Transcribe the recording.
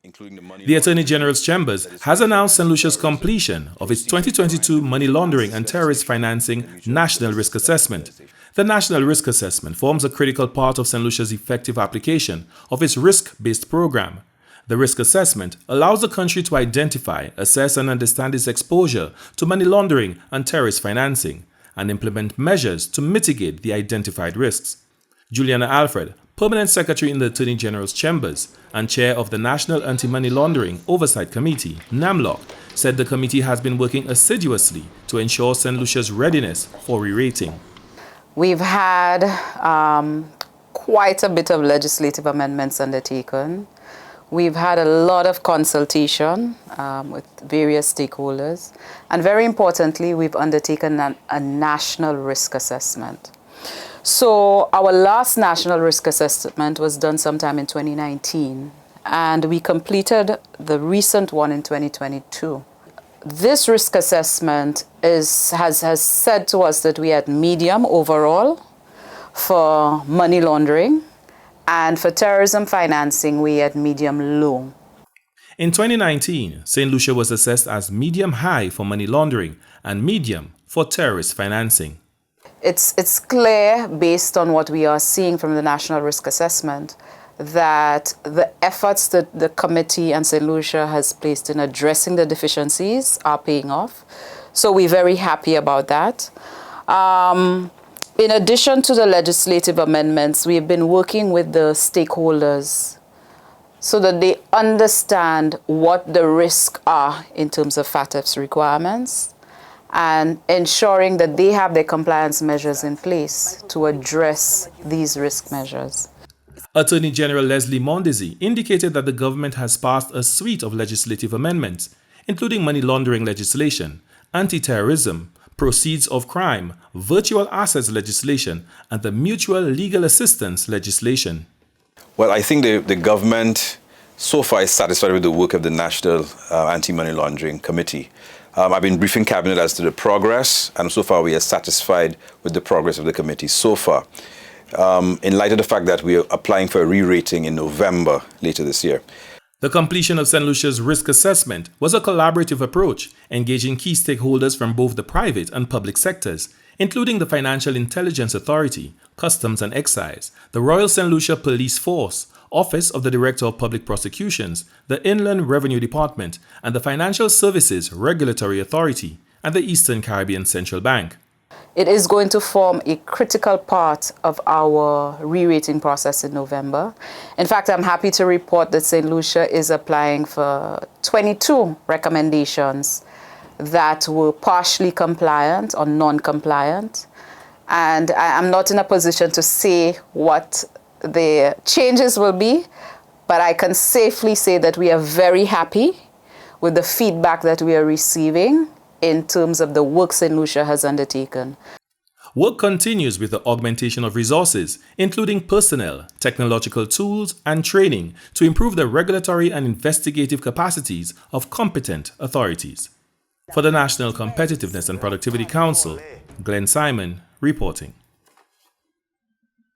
including the money. The Attorney General's Chambers has announced St. Lucia's completion of its 2022 Money Laundering and Terrorist Financing National Risk Assessment. The National Risk Assessment forms a critical part of St. Lucia's effective application of its risk-based program. The risk assessment allows the country to identify, assess and understand its exposure to money laundering and terrorist financing, and implement measures to mitigate the identified risks. Juliana Alfred, Permanent Secretary in the Attorney General's Chambers and Chair of the National Anti-Money Laundering Oversight Committee, NAMLOC, said the committee has been working assiduously to ensure St. Lucia's readiness for re-rating. We've had quite a bit of legislative amendments undertaken. We've had a lot of consultation with various stakeholders. And very importantly, we've undertaken a national risk assessment. So our last national risk assessment was done sometime in 2019, and we completed the recent one in 2022. This risk assessment has said to us that we had medium overall for money laundering, and for terrorism financing, we had medium low. In 2019, St. Lucia was assessed as medium high for money laundering and medium for terrorist financing. It's clear, based on what we are seeing from the National Risk Assessment, that the efforts that the committee and St. Lucia has placed in addressing the deficiencies are paying off. So we're very happy about that. In addition to the legislative amendments, we've been working with the stakeholders so that they understand what the risks are in terms of FATF's requirements, and ensuring that they have their compliance measures in place to address these risk measures. Attorney General Leslie Mondesi indicated that the government has passed a suite of legislative amendments, including money laundering legislation, anti-terrorism, proceeds of crime, virtual assets legislation, and the mutual legal assistance legislation. Well, I think the government so far is satisfied with the work of the National Anti-Money Laundering Committee. I've been briefing Cabinet as to the progress, and so far we are satisfied with the progress of the committee so far. In light of the fact that we are applying for a re-rating in November later this year. The completion of St. Lucia's risk assessment was a collaborative approach, engaging key stakeholders from both the private and public sectors, including the Financial Intelligence Authority, Customs and Excise, the Royal St. Lucia Police Force, Office of the Director of Public Prosecutions, the Inland Revenue Department, and the Financial Services Regulatory Authority, and the Eastern Caribbean Central Bank. It is going to form a critical part of our re-rating process in November. In fact, I'm happy to report that St. Lucia is applying for 22 recommendations that were partially compliant or non-compliant. And I'm not in a position to say what the changes will be, but I can safely say that we are very happy with the feedback that we are receiving in terms of the work St. Lucia has undertaken. Work continues with the augmentation of resources, including personnel, technological tools, and training to improve the regulatory and investigative capacities of competent authorities. For the National Competitiveness and Productivity Council, Glenn Simon reporting.